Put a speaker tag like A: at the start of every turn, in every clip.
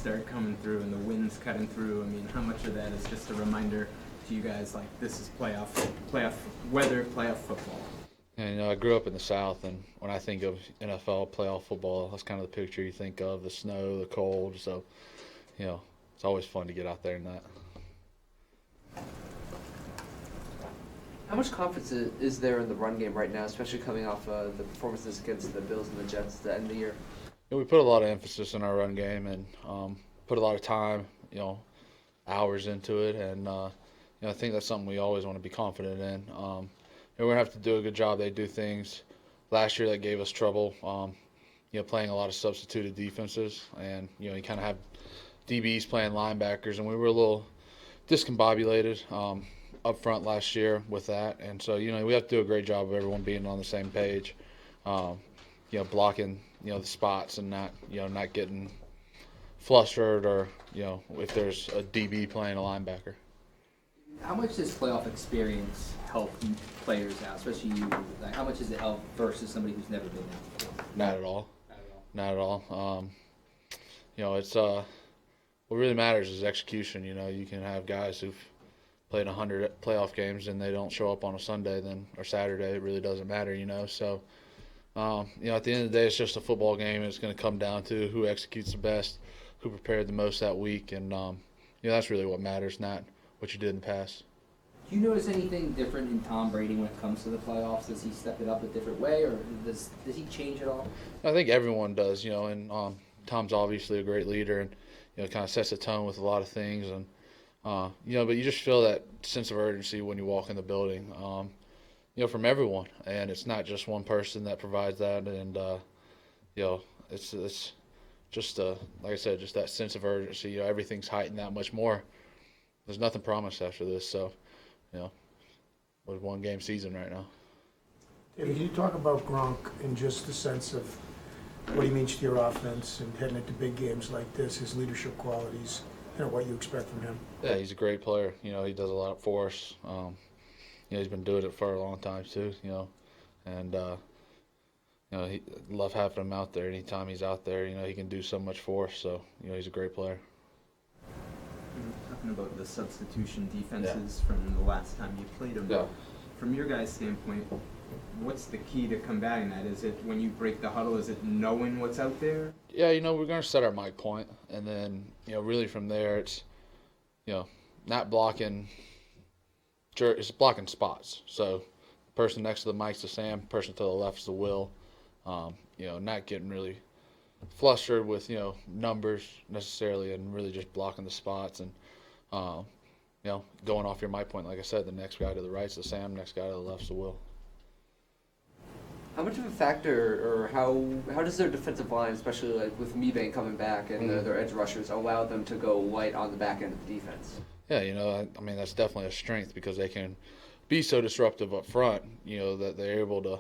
A: start coming through and the wind's cutting through, I mean, how much of that is just a reminder to you guys, like, this is playoff weather, playoff football?
B: And I grew up in the South, and when I think of NFL playoff football, that's kind of the picture you think of: the snow, the cold. So, it's always fun to get out there in that.
C: How much confidence is there in the run game right now, especially coming off the performances against the Bills and the Jets at the end of the year?
B: We put a lot of emphasis in our run game and put a lot of time, hours into it, and I think that's something we always want to be confident in. We're gonna have to do a good job. They do things last year that gave us trouble. Playing a lot of substituted defenses, and you kind of have DBs playing linebackers, and we were a little discombobulated up front last year with that. And so we have to do a great job of everyone being on the same page. Blocking the spots and not getting flustered, or if there's a DB playing a linebacker.
D: How much does playoff experience help players out, especially you? Like, how much does it help versus somebody who's never been there before?
B: Not at all. Not at all. It's what really matters is execution. You can have guys who've played 100 playoff games and they don't show up on a Sunday or Saturday. It really doesn't matter. So. At the end of the day, it's just a football game, and it's going to come down to who executes the best, who prepared the most that week, and that's really what matters, not what you did in the past.
D: Do you notice anything different in Tom Brady when it comes to the playoffs? Does he step it up a different way, or does he change at all?
B: I think everyone does, and Tom's obviously a great leader, and kind of sets the tone with a lot of things, and but you just feel that sense of urgency when you walk in the building. From everyone, and it's not just one person that provides that, and it's just like I said, just that sense of urgency. Everything's heightened that much more. There's nothing promised after this, so with one game season right now.
E: David, can you talk about Gronk in just the sense of what he means to your offense and heading into big games like this, his leadership qualities, what you expect from him?
B: Yeah, he's a great player. He does a lot for us. He's been doing it for a long time too, and he love having him out there. Anytime he's out there, he can do so much for us. So, he's a great player.
A: Talking about the substitution defenses from the last time you played them.
B: Yeah.
A: From your guys' standpoint, what's the key to combating that? Is it when you break the huddle? Is it knowing what's out there?
B: Yeah, we're going to set our mic point, and then really from there it's not blocking. It's blocking spots. So, the person next to the mic's the Sam, person to the left's the Will. Not getting really flustered with numbers necessarily, and really just blocking the spots, and going off your mic point. Like I said, the next guy to the right's the Sam, next guy to the left's the Will.
C: How much of a factor, or how does their defensive line, especially like with Mebane coming back and their edge rushers, allow them to go light on the back end of the defense?
B: Yeah, that's definitely a strength, because they can be so disruptive up front, that they're able to,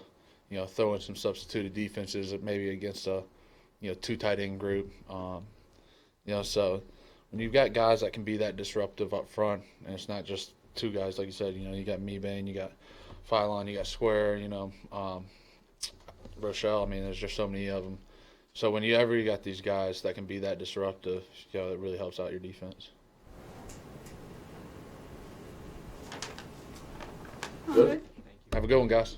B: throw in some substituted defenses maybe against a, two tight end group. So when you've got guys that can be that disruptive up front, and it's not just two guys, like you said, you got Mebane, you got Phylon, you got Square, Rochelle. There's just so many of them. So when you got these guys that can be that disruptive, it really helps out your defense. Good. Have a good one, guys.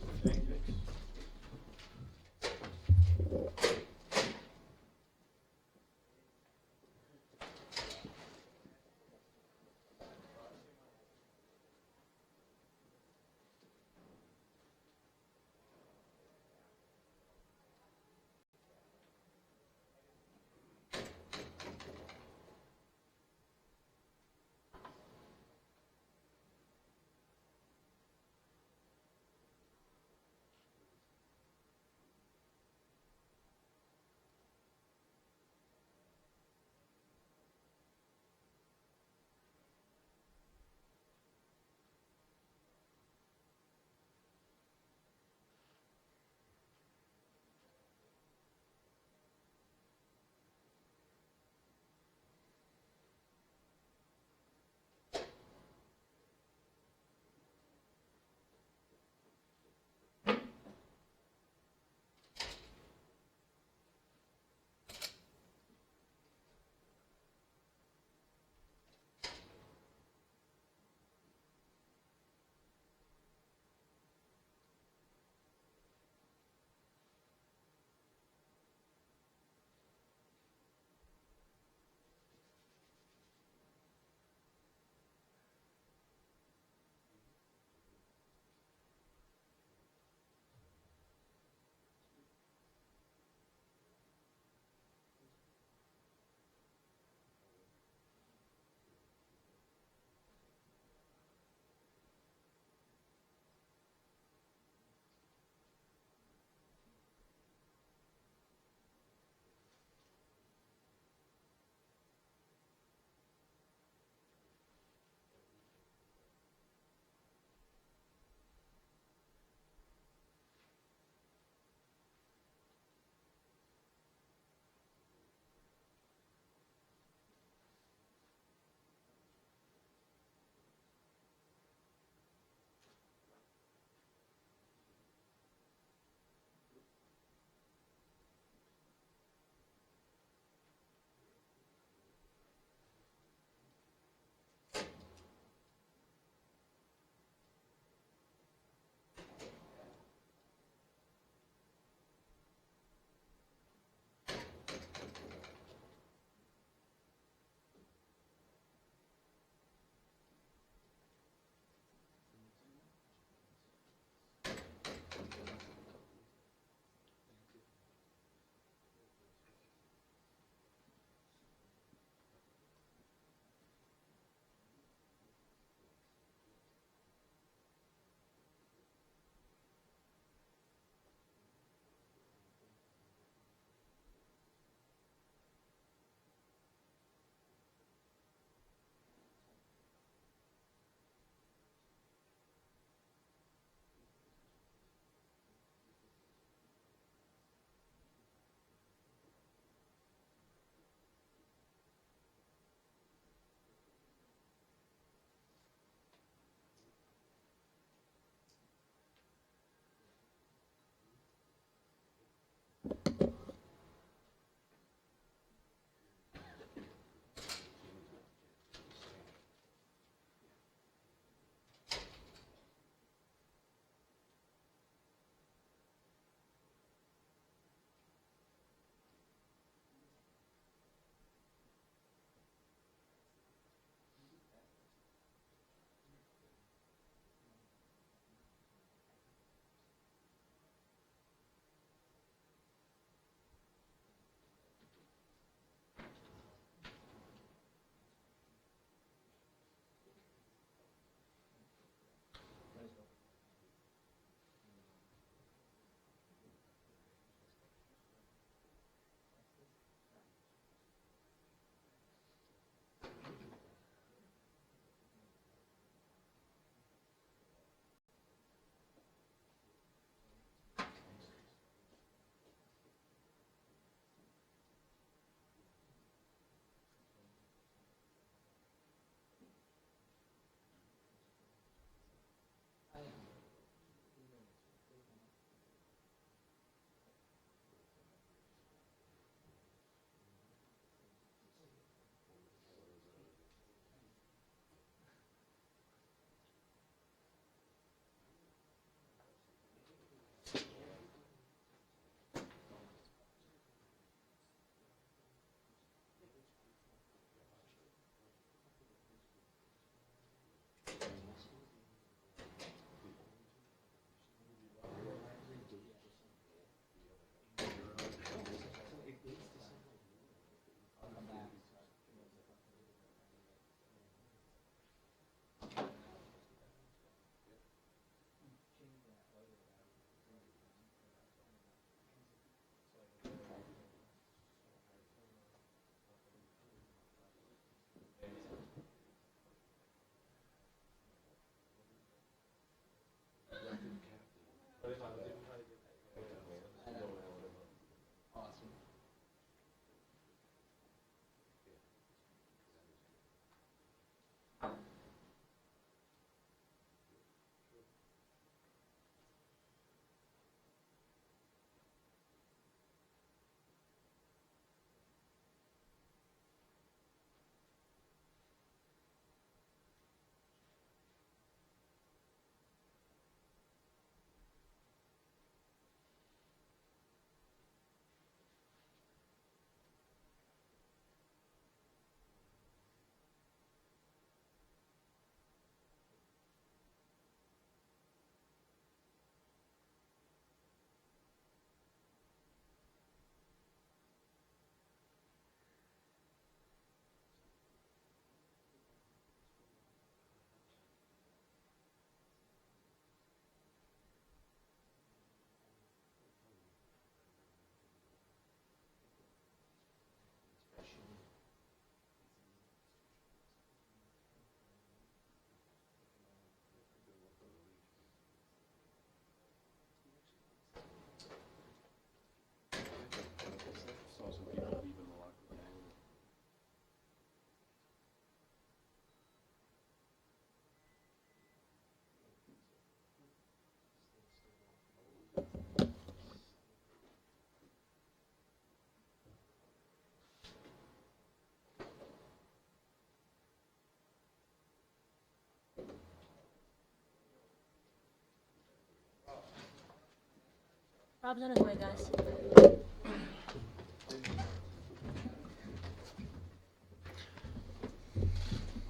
F: Rob's on his way, guys.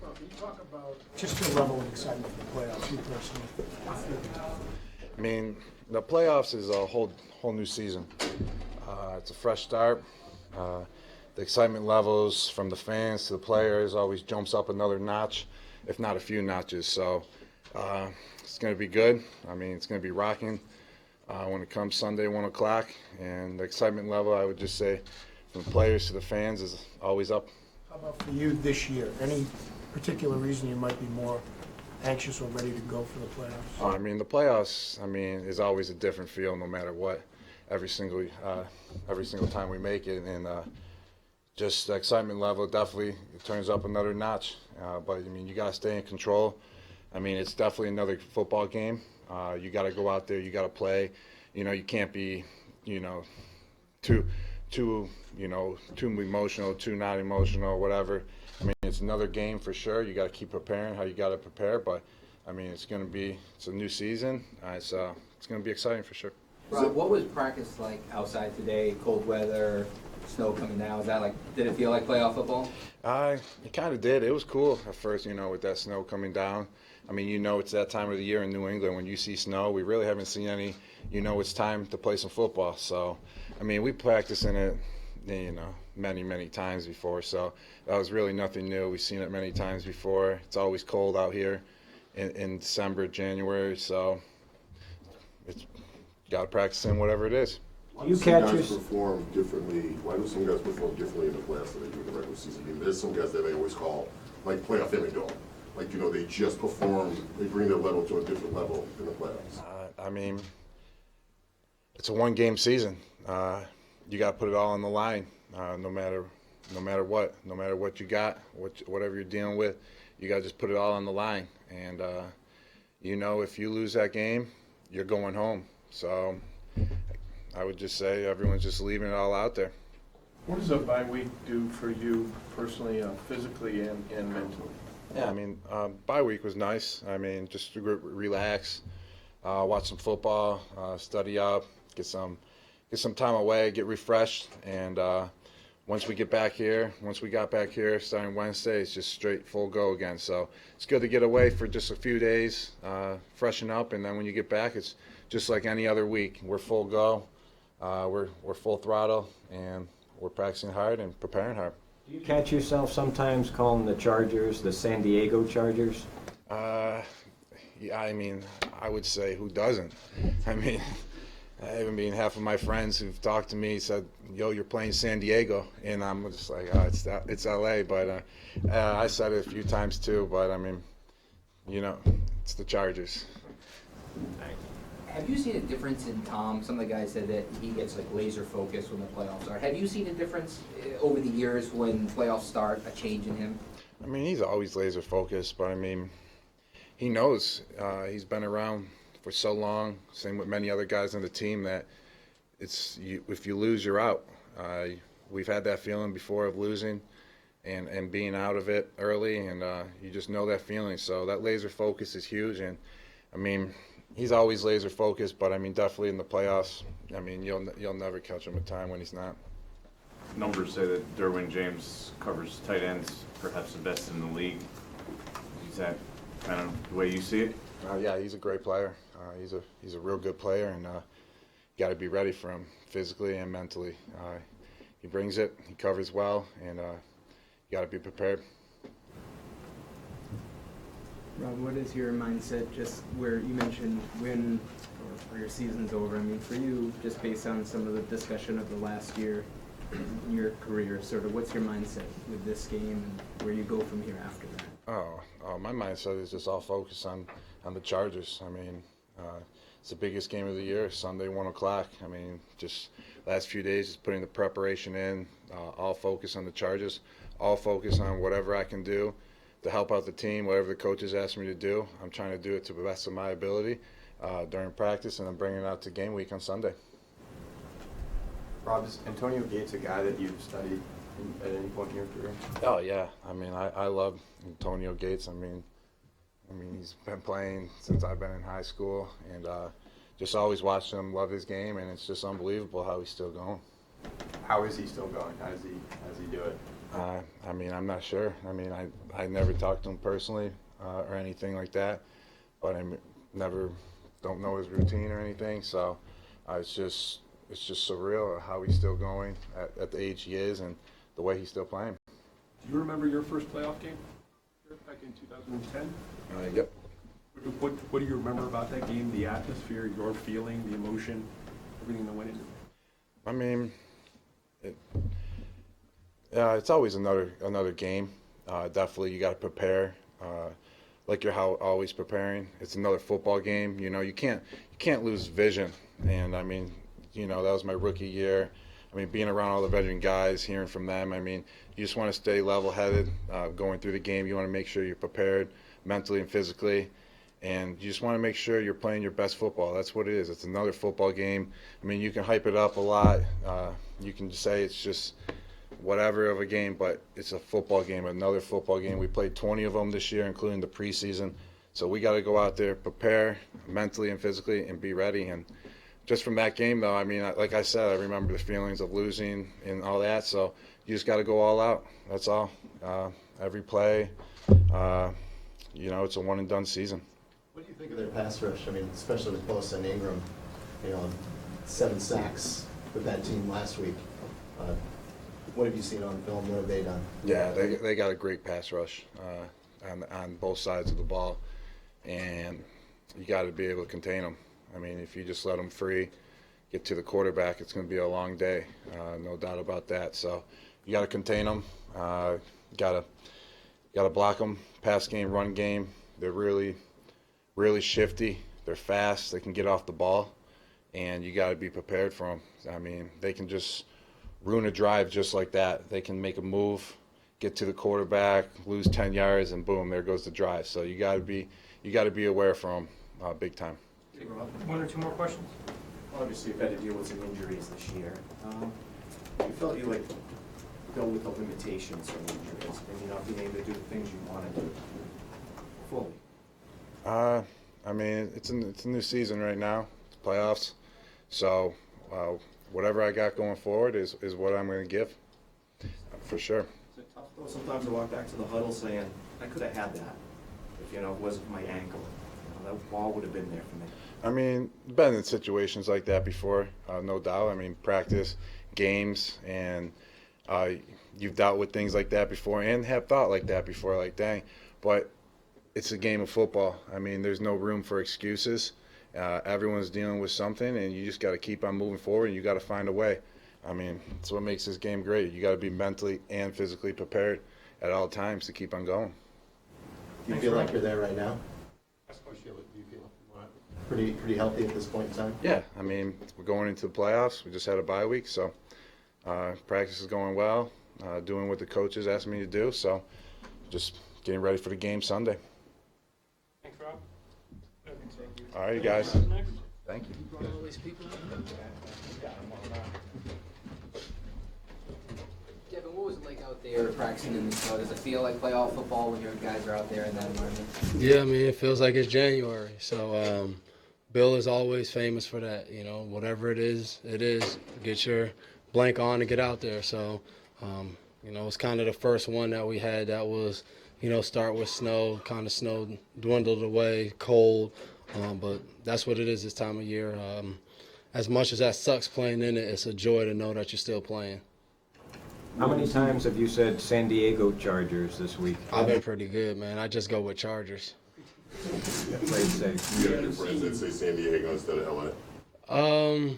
E: Rob, can you talk about just the level of excitement for the playoffs, you personally?
G: I mean, the playoffs is a whole new season. It's a fresh start. The excitement levels from the fans to the players always jumps up another notch, if not a few notches. So it's going to be good. I mean, it's going to be rocking when it comes Sunday, 1 o'clock. And the excitement level, I would just say, from the players to the fans is always up.
E: How about for you this year? Any particular reason you might be more anxious or ready to go for the playoffs?
G: I mean, the playoffs, is always a different feel no matter what. Every single time we make it, and just the excitement level definitely turns up another notch. But I mean, you gotta stay in control. I mean, it's definitely another football game. You gotta go out there, you gotta play. You can't be, too emotional, too not emotional, whatever. I mean, it's another game for sure. You gotta keep preparing how you gotta prepare. But I mean, it's a new season. It's gonna be exciting for sure.
D: Rob, what was practice like outside today? Cold weather, snow coming down. Was that did it feel like playoff football?
G: It kind of did. It was cool at first, with that snow coming down. I mean, it's that time of the year in New England when you see snow. We really haven't seen any. It's time to play some football. So, I mean, we practiced in it, many times before. So that was really nothing new. We've seen it many times before. It's always cold out here in December, January. So it's got to practice in whatever it is.
H: Why do some guys perform differently? Why do some guys perform differently in the playoffs than they do in the regular season? I mean, there's some guys that they always call playoff image. They just perform. They bring their level to a different level in the playoffs.
G: I mean, it's a one-game season. You got to put it all on the line, no matter what you got, whatever you're dealing with. You got to just put it all on the line. And if you lose that game, you're going home. So I would just say everyone's just leaving it all out there.
I: What does a bye week do for you personally, physically and mentally?
G: Yeah, I mean, bye week was nice. I mean, just to relax, watch some football, study up, get some time away, get refreshed, and once we got back here starting Wednesday, it's just straight full go again. So it's good to get away for just a few days, freshen up, and then when you get back, it's just like any other week. We're full go, we're full throttle, and we're practicing hard and preparing hard.
J: Do you catch yourself sometimes calling the Chargers the San Diego Chargers?
G: Yeah, I mean, I would say who doesn't? I mean, half of my friends who've talked to me said, "Yo, you're playing San Diego," and I'm just like, "Oh, it's LA." But I said it a few times too. But I mean, it's the Chargers.
D: Have you seen a difference in Tom? Some of the guys said that he gets laser focused when the playoffs are. Have you seen a difference over the years when playoffs start, a change in him?
G: I mean, he's always laser focused, but I mean, he knows. He's been around for so long, same with many other guys on the team, that if you lose, you're out. We've had that feeling before of losing and being out of it early, and you just know that feeling. So that laser focus is huge, and I mean, he's always laser focused, but I mean, definitely in the playoffs, I mean, you'll never catch him a time when he's not.
K: Numbers say that Derwin James covers tight ends perhaps the best in the league. Is that kind of the way you see it?
G: Yeah, he's a great player. He's a real good player, and you got to be ready for him physically and mentally. He brings it. He covers well, and you got to be prepared.
A: Rob, what is your mindset just where you mentioned when or your season's over? I mean, for you, just based on some of the discussion of the last year in your career, sort of what's your mindset with this game and where you go from here after that?
G: My mindset is just all focused on the Chargers. I mean, it's the biggest game of the year, Sunday, 1 o'clock. I mean, just last few days, just putting the preparation in, all focus on the Chargers, all focus on whatever I can do to help out the team, whatever the coaches ask me to do. I'm trying to do it to the best of my ability during practice, and then bringing it out to game week on Sunday.
L: Rob, is Antonio Gates a guy that you've studied at any point in your career?
G: Oh, yeah. I mean, I love Antonio Gates. I mean, he's been playing since I've been in high school, and just always watching him, love his game, and it's just unbelievable how he's still going.
L: How is he still going? How does he do it?
G: I mean, I'm not sure. I mean, I never talked to him personally or anything like that, but don't know his routine or anything. So it's just surreal how he's still going at the age he is and the way he's still playing.
F: Do you remember your first playoff game back in 2010?
G: Yep.
F: What do you remember about that game? The atmosphere, your feeling, the emotion, everything that went into it?
G: I mean, it's always another game. Definitely, you got to prepare, like you're always preparing. It's another football game. You know, you can't lose vision. And I mean, you know, that was my rookie year. I mean, being around all the veteran guys, hearing from them. I mean, you just want to stay level-headed going through the game. You want to make sure you're prepared mentally and physically. And you just want to make sure you're playing your best football. That's what it is. It's another football game. I mean, you can hype it up a lot. You can just say it's just whatever of a game, but it's a football game, another football game. We played 20 of them this year, including the preseason. So we got to go out there, prepare mentally and physically, and be ready. And just from that game, though, I mean, like I said, I remember the feelings of losing and all that. So you just got to go all out. That's all. Every play, you know, it's a one-and-done season.
M: What do you think of their pass rush? I mean, especially with Bosa and Ingram, you know, 7 sacks with that team last week. What have you seen on film? What have they done?
G: Yeah, they got a great pass rush on both sides of the ball, and you got to be able to contain them. I mean, if you just let them free, get to the quarterback, it's going to be a long day, no doubt about that. So you got to contain them. Got to block them. Pass game, run game. They're really shifty. They're fast. They can get off the ball, and you got to be prepared for them. I mean, they can just ruin a drive just like that. They can make a move, get to the quarterback, lose 10 yards, and boom, there goes the drive. So you got to be aware for them, big time.
N: One or two more questions?
L: Obviously, you've had to deal with some injuries this year. You felt you dealt with the limitations of injuries, maybe not being able to do the things you want to do fully.
G: I mean, it's a new season right now, it's playoffs. So whatever I got going forward is what I'm going to give, for sure.
L: Is it tough though sometimes to walk back to the huddle saying, I could have had that if, it wasn't for my ankle. That ball would have been there for me.
G: I mean, been in situations like that before, no doubt. I mean, practice, games, and you've dealt with things like that before and have thought like that before, like, dang. But it's a game of football. I mean, there's no room for excuses. Everyone's dealing with something, and you just got to keep on moving forward, and you got to find a way. I mean, that's what makes this game great. You got to be mentally and physically prepared at all times to keep on going.
M: Do you feel like you're there right now? Do you feel pretty healthy at this point in time?
G: Yeah, I mean, we're going into the playoffs. We just had a bye week, so practice is going well, doing what the coaches asked me to do, so just getting ready for the game Sunday.
N: Thanks, Rob.
G: All right, you guys. Thank you.
D: Devin, what was it like out there practicing in the snow? Does it feel like playoff football when your guys are out there in that environment?
O: Yeah, I mean, it feels like it's January. So Bill is always famous for that. Whatever it is, get your blank on and get out there. So, it's kind of the first one that we had that was, start with snow, kind of snow dwindled away, cold. But that's what it is this time of year. As much as that sucks playing in it, it's a joy to know that you're still playing.
J: How many times have you said San Diego Chargers this week?
O: I've been pretty good, man. I just go with Chargers.
J: Play it safe.
H: You got your friends that say San Diego instead of LA?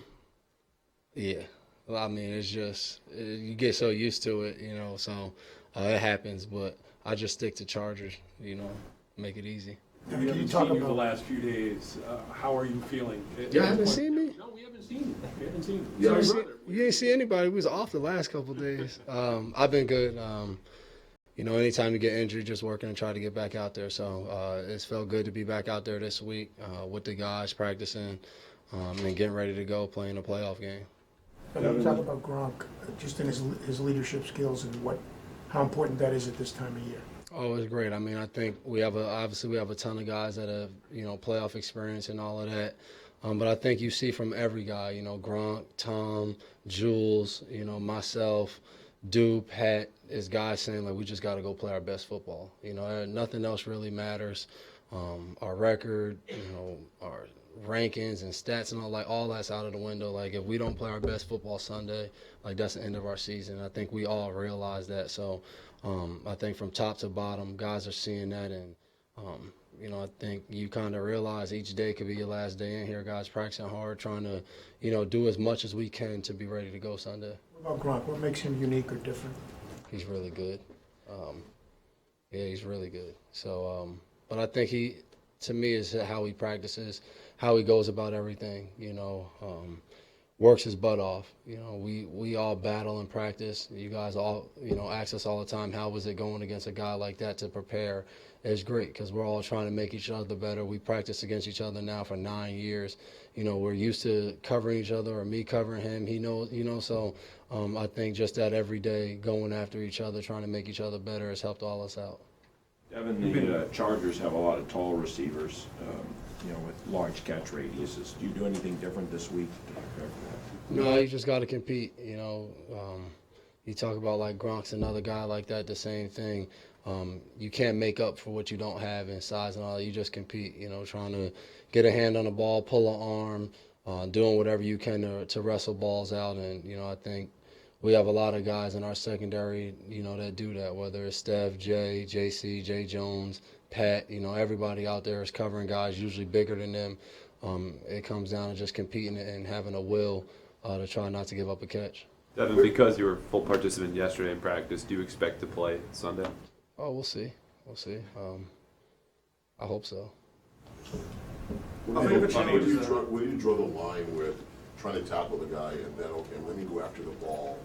O: Yeah. Well, I mean, it's just, you get so used to it, so it happens. But I just stick to Chargers, make it easy.
F: We haven't seen you the last few days. How are you feeling?
O: You haven't seen me?
F: No, we haven't seen you. We haven't seen
O: You. You ain't see anybody. We was off the last couple of days. I've been good. Anytime you get injured, just working and try to get back out there. So it's felt good to be back out there this week with the guys practicing and getting ready to go playing a playoff game.
E: You talk about Gronk, just in his leadership skills and how important that is at this time of year.
O: Oh, it's great. I mean, I think we have a ton of guys that have, playoff experience and all of that. But I think you see from every guy, you know, Gronk, Tom, Jules, you know, myself, Duke, Pat, is guys saying, like, we just got to go play our best football. You know, nothing else really matters. Our record, you know, our rankings and stats and all that's out of the window. Like, if we don't play our best football Sunday, like, that's the end of our season. I think we all realize that. So I think from top to bottom, guys are seeing that. And, you know, I think you kind of realize each day could be your last day in here. Guys practicing hard, trying to, you know, do as much as we can to be ready to go Sunday.
E: What about Gronk? What makes him unique or different?
O: He's really good. Yeah, he's really good. So, but I think he, to me, is how he practices, how he goes about everything, you know, works his butt off. You know, we all battle in practice. You guys all, you know, ask us all the time, how was it going against a guy like that to prepare? It's great because we're all trying to make each other better. We practice against each other now for 9 years. You know, we're used to covering each other or me covering him. He knows, you know, so I think just that every day going after each other, trying to make each other better has helped all us out.
I: Devin, the Chargers have a lot of tall receivers, you know, with large catch radiuses. Do you do anything different this week to prepare for that?
O: No, you just got to compete, you know. You talk about like Gronk's another guy like that, the same thing. You can't make up for what you don't have in size and all that. You just compete, you know, trying to get a hand on the ball, pull an arm, doing whatever you can to wrestle balls out. And, you know, I think we have a lot of guys in our secondary, you know, that do that, whether it's Steph, Jay, JC, Jay Jones, Pat, you know, everybody out there is covering guys usually bigger than them. It comes down to just competing and having a will to try not to give up a catch.
P: Devin, because you were a full participant yesterday in practice, do you expect to play Sunday?
O: Oh, we'll see. We'll see. I hope so.
H: Where do you draw the line with trying to tackle the guy and then, okay, let me go after the ball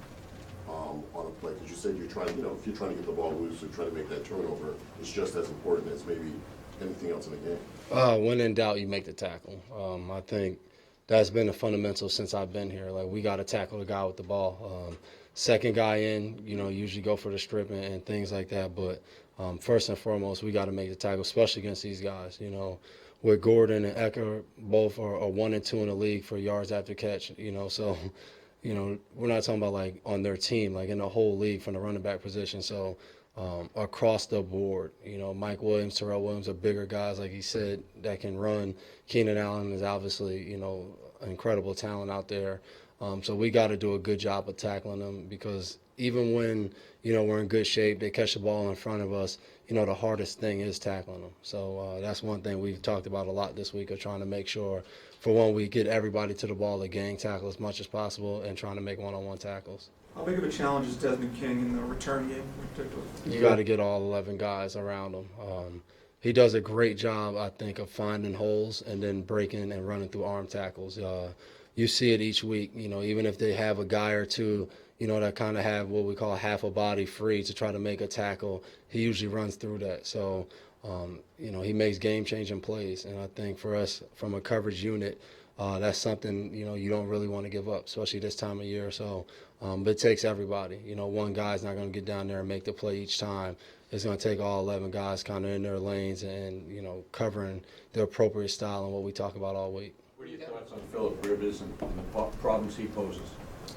H: on a play? Because you said you're trying, you know, if you're trying to get the ball loose or trying to make that turnover, it's just as important as maybe anything else in the game.
O: When in doubt, you make the tackle. I think that's been a fundamental since I've been here. Like, we got to tackle the guy with the ball. Second guy in, you know, usually go for the strip and things like that. But first and foremost, we got to make the tackle, especially against these guys. You know, with Gordon and Ecker, both are 1 and 2 in the league for yards after catch. You know, so, you know, we're not talking about like on their team, like in the whole league from the running back position. So across the board, you know, Mike Williams, Terrell Williams are bigger guys, like he said, that can run. Keenan Allen is obviously, you know, incredible talent out there. So we got to do a good job of tackling them because even when, you know, we're in good shape, they catch the ball in front of us, you know, the hardest thing is tackling them. So that's one thing we've talked about a lot this week of trying to make sure, for one, we get everybody to the ball, the gang tackle as much as possible, and trying to make one-on-one tackles.
Q: How big of a challenge is Desmond King in the return game in particular?
O: You got to get all 11 guys around him. He does a great job, I think, of finding holes and then breaking and running through arm tackles. You see it each week, you know, even if they have a guy or two, you know, that kind of have what we call half a body free to try to make a tackle, he usually runs through that. So, you know, he makes game-changing plays. And I think for us, from a coverage unit, that's something, you know, you don't really want to give up, especially this time of year. So, but it takes everybody. You know, one guy's not going to get down there and make the play each time. It's going to take all 11 guys kind of in their lanes and, you know, covering the appropriate style and what we talk about all week.
I: What are your thoughts on Phillip Rivers and the problems he poses?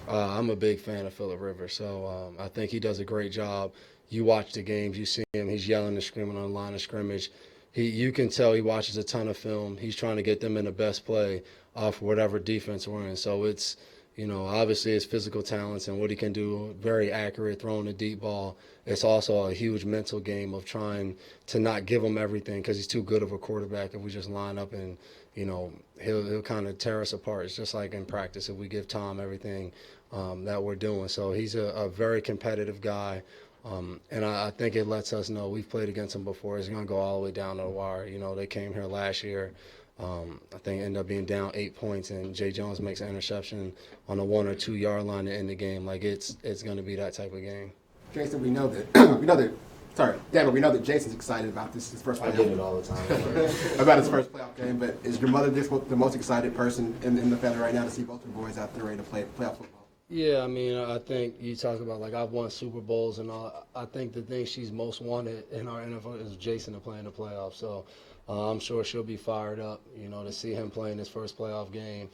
O: I'm a big fan of Phillip Rivers, so I think he does a great job. You watch the games, you see him, he's yelling and screaming on the line of scrimmage. You can tell he watches a ton of film. He's trying to get them in the best play for whatever defense we're in. So it's, you know, obviously his physical talents and what he can do, very accurate, throwing the deep ball. It's also a huge mental game of trying to not give him everything because he's too good of a quarterback if we just line up and, you know, he'll kind of tear us apart. It's just like in practice if we give Tom everything that we're doing. So he's a very competitive guy. And I think it lets us know we've played against him before. He's going to go all the way down to the wire. You know, they came here last year. I think ended up being down 8 points, and Jay Jones makes an interception on the 1 or 2 yard line to end the game. Like it's going to be that type of game.
R: Jason, we know that Devin, we know that Jason's excited about this, his first playoff.
M: I get it all the time.
R: About his first playoff game, but is your mother the most excited person in the family right now to see both your boys out there ready to play playoff football?
O: Yeah, I mean, I think you talk about, like, I've won Super Bowls and all. I think the thing she's most wanted in our NFL is Jason to play in the playoffs. So I'm sure she'll be fired up, to see him playing his first playoff game.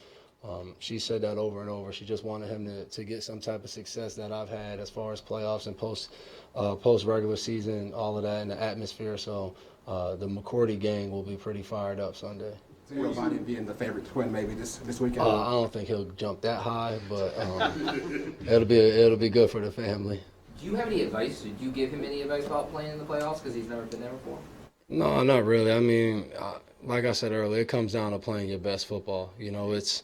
O: She said that over and over. She just wanted him to get some type of success that I've had as far as playoffs and post regular season, all of that, and the atmosphere. So the McCourty gang will be pretty fired up Sunday.
R: So you're about it being the favorite twin maybe this weekend?
O: I don't think he'll jump that high, but it'll be good for the family.
D: Do you have any advice? Did you give him any advice about playing in the playoffs because he's never been there before?
O: No, not really. I mean, like I said earlier, it comes down to playing your best football. It's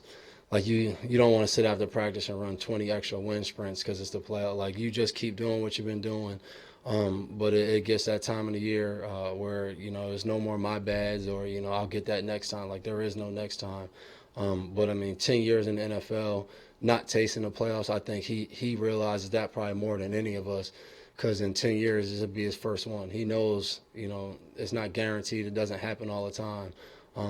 O: like you don't want to sit after practice and run 20 extra wind sprints because it's the playoff. Like, you just keep doing what you've been doing. But it gets that time of the year where, there's no more my bads or, I'll get that next time. Like, there is no next time. But, I mean, 10 years in the NFL, not tasting the playoffs, I think he realizes that probably more than any of us, because in 10 years, this will be his first one. He knows, it's not guaranteed. It doesn't happen all the time.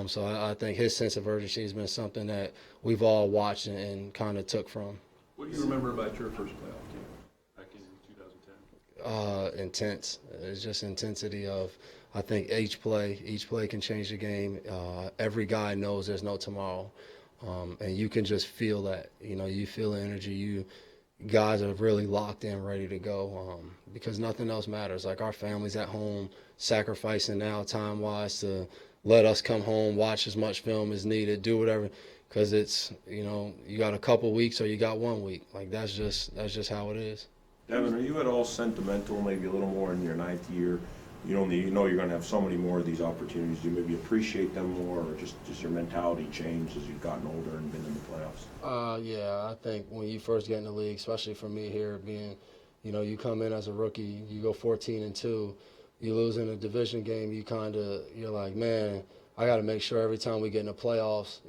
O: So I think his sense of urgency has been something that we've all watched and kind of took from.
F: What do you remember about your first playoff game back in 2010?
O: Intense. It's just intensity of, I think each play can change the game. Every guy knows there's no tomorrow. And you can just feel that, you feel the energy. Guys are really locked in, ready to go, because nothing else matters. Like, our family's at home, sacrificing now time-wise to let us come home, watch as much film as needed, do whatever, because it's, you got a couple weeks or you got 1 week. Like, that's just how it is.
I: Devin, are you at all sentimental, maybe a little more in your 9th year? You know you're going to have so many more of these opportunities. Do you maybe appreciate them more, or just your mentality changed as you've gotten older and been in the playoffs?
O: Yeah, I think when you first get in the league, especially for me here, being, you come in as a rookie, you go 14-2, you lose in a division game, you're like, man, I got to make sure every time we get in the playoffs,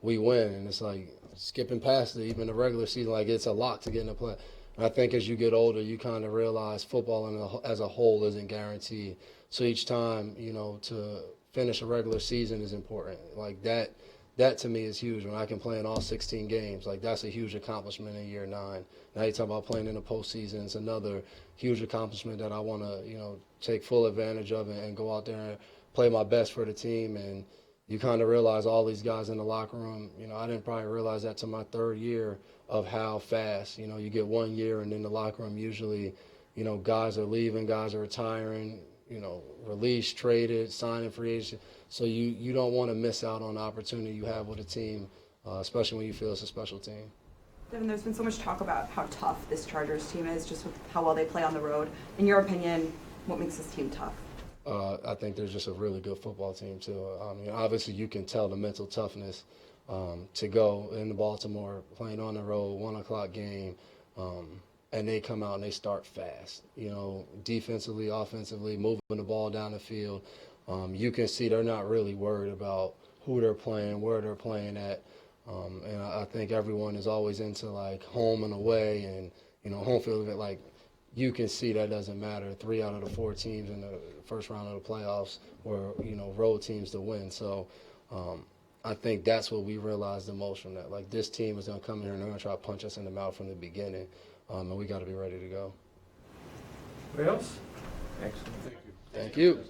O: we win. And it's like skipping past even the regular season, like, it's a lot to get in the play. And I think as you get older, you kind of realize football as a whole isn't guaranteed. So each time, to finish a regular season is important. Like, that to me is huge. When I can play in all 16 games, like, that's a huge accomplishment in year 9. Now you talk about playing in the postseason, it's another huge accomplishment that I want to, take full advantage of and go out there and play my best for the team. And you kind of realize all these guys in the locker room, I didn't probably realize that till my 3rd year of how fast, you get 1 year and in the locker room usually, guys are leaving, guys are retiring, released, traded, signing free agent. So you don't want to miss out on the opportunity you have with a team, especially when you feel it's a special team.
S: Devin, there's been so much talk about how tough this Chargers team is, just with how well they play on the road. In your opinion, what makes this team tough?
O: I think they're just a really good football team, too. I mean, obviously you can tell the mental toughness to go into Baltimore, playing on the road, 1 o'clock game, and they come out and they start fast, defensively, offensively, moving the ball down the field. You can see they're not really worried about who they're playing, where they're playing at. And I think everyone is always into, like, home and away and, home field. Like, you can see that doesn't matter. 3 out of the 4 teams in the first round of the playoffs were, road teams to win. So I think that's what we realized the most from that. Like, this team is going to come here and they're going to try to punch us in the mouth from the beginning. And we got to be ready to go.
N: Anybody else?
I: Excellent.
O: Thank you.